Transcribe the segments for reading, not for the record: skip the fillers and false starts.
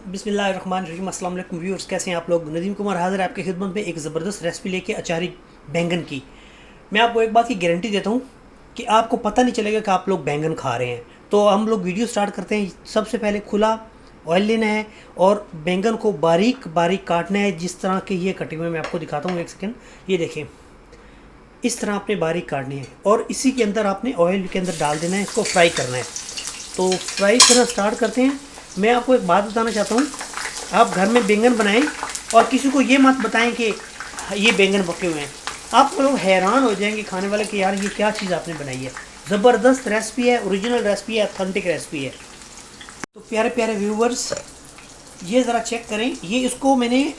बिस्मिल्लाहिर्रहमानिर्रहीम। अस्सलाम वालेकुम व्यूअर्स, कैसे हैं आप लोग। नदीम कुमार हाज़िर है आपकी खिदमत में एक ज़बरदस्त रेसिपी लेके अचारी बैंगन की। मैं आपको एक बात की गारंटी देता हूँ कि आपको पता नहीं चलेगा कि आप लोग बैंगन खा रहे हैं। तो हम लोग वीडियो स्टार्ट करते हैं। सबसे पहले खुला ऑयल लेना है और बैंगन को बारीक बारीक काटना है। जिस तरह के ये कटे हुए मैं आपको दिखाता हूँ, एक सेकेंड। ये देखें, इस तरह आपने बारीक काटने हैं और इसी के अंदर आपने ऑयल के अंदर डाल देना है, इसको फ्राई करना है। तो फ्राई करना स्टार्ट करते हैं। मैं आपको एक बात बताना चाहता हूँ, आप घर में बैंगन बनाएं और किसी को ये मत बताएं कि ये बैंगन पके हुए हैं। आप लोग हैरान हो जाएंगे खाने वाले कि यार ये क्या चीज़ आपने बनाई है। ज़बरदस्त रेसिपी है, ओरिजिनल रेसिपी है, ऑथेंटिक रेसिपी है। तो प्यारे प्यारे व्यूवर्स, ये ज़रा चेक करें। ये इसको मैंने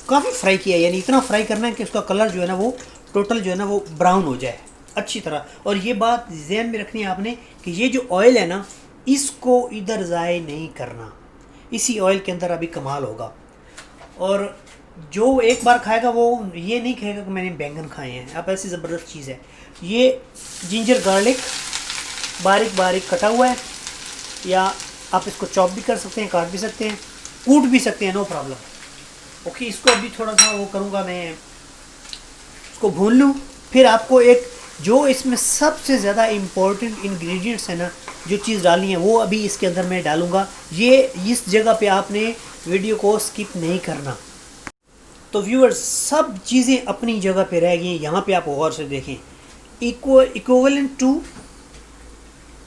काफ़ी फ्राई किया है, यानी इतना फ्राई करना है कि उसका कलर जो है ना वो टोटल जो है ना वो ब्राउन हो जाए अच्छी तरह। और ये बात ध्यान में रखनी है आपने कि ये जो ऑयल है ना, इसको इधर ज़ाय नहीं करना। इसी ऑयल के अंदर अभी कमाल होगा। और जो एक बार खाएगा वो ये नहीं कहेगा कि मैंने बैंगन खाए हैं। अब ऐसी ज़बरदस्त चीज़ है ये। जिंजर गार्लिक बारीक बारीक कटा हुआ है, या आप इसको चॉप भी कर सकते हैं, काट भी सकते हैं, कूट भी सकते हैं, नो प्रॉब्लम। ओके, इसको अभी थोड़ा सा वो करूँगा मैं, इसको भून लूँ। फिर आपको एक जो इसमें सबसे ज़्यादा इम्पोर्टेंट इंग्रेडिएंट्स है ना, जो चीज़ डालनी है वो अभी इसके अंदर मैं डालूँगा। ये इस जगह पे आपने वीडियो को स्किप नहीं करना। तो व्यूअर्स, सब चीज़ें अपनी जगह पे रह गई। यहाँ पे आप गौर से देखें, इक्विवेलेंट टू,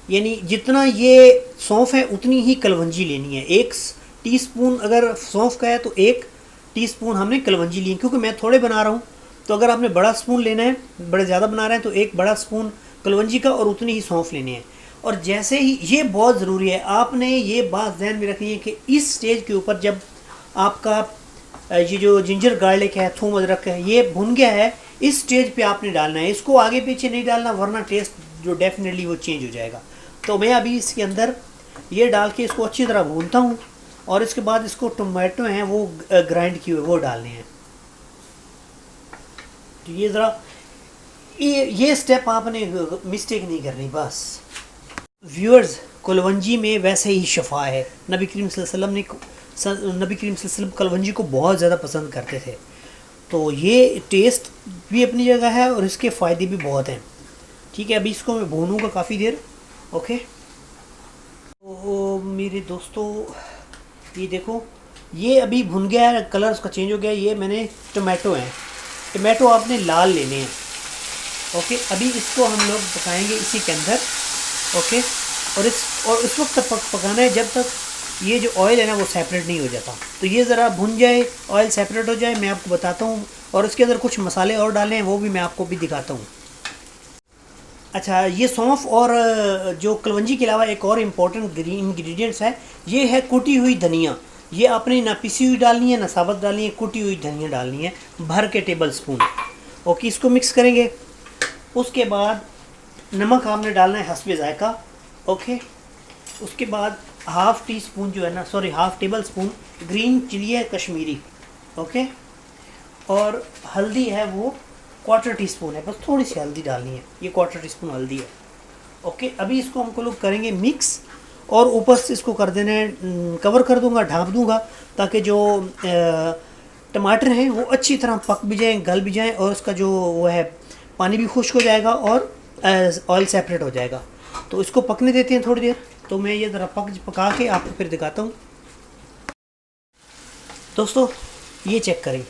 यानी जितना ये सौंफ है उतनी ही कलवंजी लेनी है। 1 टीस्पून अगर सौंफ का है तो 1 टीस्पून हमने कलवंजी ली है। क्योंकि मैं थोड़े बना रहा हूँ, तो अगर आपने बड़ा स्पून लेना है, बड़े ज़्यादा बना रहे हैं, तो 1 बड़ा स्पून कलवंजी का और उतनी ही सौंफ लेनी है। और जैसे ही, ये बहुत ज़रूरी है, आपने ये बात ध्यान में रखनी है कि इस स्टेज के ऊपर जब आपका ये जो जिंजर गार्लिक है, थूम अदरक है, ये भुन गया है, इस स्टेज पे आपने डालना है। इसको आगे पीछे नहीं डालना, वरना टेस्ट जो डेफिनेटली वो चेंज हो जाएगा। तो मैं अभी इसके अंदर ये डाल के इसको अच्छी तरह भूनता हूँ। और इसके बाद इसको टोमेटो हैं वो ग्राइंड किए हुए वो डालने हैं। तो ये ज़रा ये स्टेप आपने मिस्टेक नहीं करनी बस। व्यूअर्स, कलवंजी में वैसे ही शफा है। नबी करीम सल्लल्लाहु अलैहि वसल्लम कलवंजी को बहुत ज़्यादा पसंद करते थे। तो ये टेस्ट भी अपनी जगह है और इसके फ़ायदे भी बहुत हैं। ठीक है, अभी इसको मैं भूनूंगा काफ़ी देर। ओके, तो मेरे दोस्तों, ये देखो, ये अभी भुन गया है, कलर उसका चेंज हो गया। ये मैंने टोमेटो हैं, टोमेटो आपने लाल लेने हैं। ओके, अभी इसको हम लोग पकाएंगे इसी के अंदर। ओके, और इस वक्त तक पकाना है जब तक ये जो ऑयल है ना वो सेपरेट नहीं हो जाता। तो ये ज़रा भुन जाए, ऑयल सेपरेट हो जाए, मैं आपको बताता हूँ। और इसके अंदर कुछ मसाले और डाले हैं, वो भी मैं आपको भी दिखाता हूँ। अच्छा, ये सौंफ और जो कलवंजी के अलावा एक और इम्पॉर्टेंट इंग्रेडिएंट्स है, ये है कुटी हुई धनिया। ये आपने ना पिसी हुई डालनी है ना साबुत डालनी है, कुटी हुई धनिया डालनी है, भर के टेबल स्पून। ओके, इसको मिक्स करेंगे। उसके बाद नमक आपने डालना है हस्बे जायका। ओके, उसके बाद half tablespoon green chilli है कश्मीरी। ओके, और हल्दी है वो 1/4 टीस्पून है, बस थोड़ी सी हल्दी डालनी है, ये 1/4 टीस्पून हल्दी है। ओके, अभी इसको हमको लोग करेंगे मिक्स। और ऊपर से इसको कर देना है, कवर कर दूंगा, ढाँप दूंगा, ताकि जो टमाटर हैं वो अच्छी तरह पक भी जाएँ, गल भी जाएँ, और उसका जो वो है पानी भी खुश्क हो जाएगा और ऑयल सेपरेट हो जाएगा। तो इसको पकने देते हैं थोड़ी देर। तो मैं ये ज़रा पका के आपको फिर दिखाता हूँ। दोस्तों, ये चेक करें,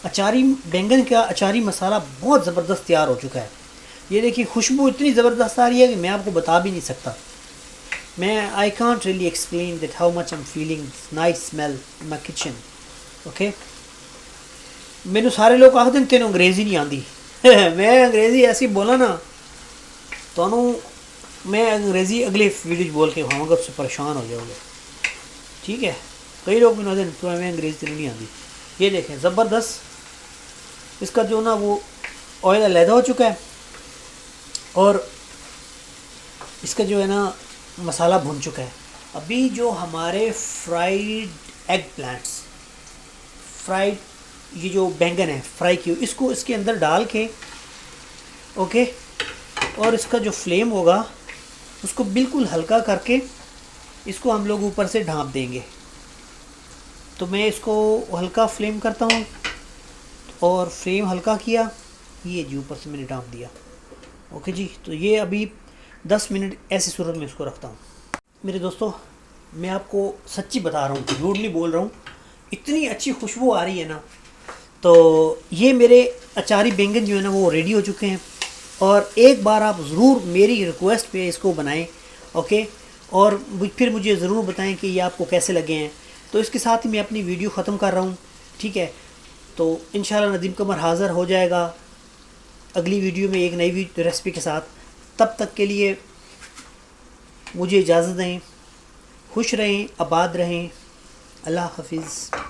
अचारी बैंगन का अचारी मसाला बहुत ज़बरदस्त तैयार हो चुका है। ये देखिए, खुशबू इतनी ज़बरदस्त आ रही है कि मैं आपको बता भी नहीं सकता। I can't really explain that how much I am feeling nice smell in my kitchen. Okay, मैनू सारे लोग आखते हैं तेनों अंग्रेज़ी नहीं आती। मैं अंग्रेज़ी ऐसी बोला ना, तो मैं अंग्रेज़ी अगले वीडियो बोल के खाऊँगा, उससे परेशान हो जाओगे। ठीक है, कई लोग मैंने आते तो मैं अंग्रेज़ी नहीं आती। ये देखें, ज़बरदस्त इसका जो ना वो ऑयल अलहदा हो चुका है, और इसका जो है ना मसाला भुन चुका है। अभी जो हमारे फ्राइड एग प्लांट्स, फ्राइड ये जो बैंगन है फ्राई किए, इसको इसके अंदर डाल के, ओके, और इसका जो फ्लेम होगा उसको बिल्कुल हल्का करके इसको हम लोग ऊपर से ढाँप देंगे। तो मैं इसको हल्का फ्लेम करता हूँ, और फ्लेम हल्का किया, ये जी ऊपर से मैंने डाल दिया। ओके जी, तो ये अभी 10 मिनट ऐसी सूरत में इसको रखता हूँ। मेरे दोस्तों, मैं आपको सच्ची बता रहा हूँ, झूठ नहीं बोल रहा हूँ, इतनी अच्छी खुशबू आ रही है ना। तो ये मेरे अचारी बैंगन जो है ना वो रेडी हो चुके हैं, और एक बार आप ज़रूर मेरी रिक्वेस्ट पे इसको बनाएं। ओके, और फिर मुझे ज़रूर बताएं कि ये आपको कैसे लगे हैं। तो इसके साथ ही मैं अपनी वीडियो ख़त्म कर रहा हूँ, ठीक है। तो इंशाल्लाह नदीम कमर हाज़िर हो जाएगा अगली वीडियो में एक नई रेसिपी के साथ। तब तक के लिए मुझे इजाज़त दें। खुश रहें, आबाद रहें। अल्लाह हाफिज़।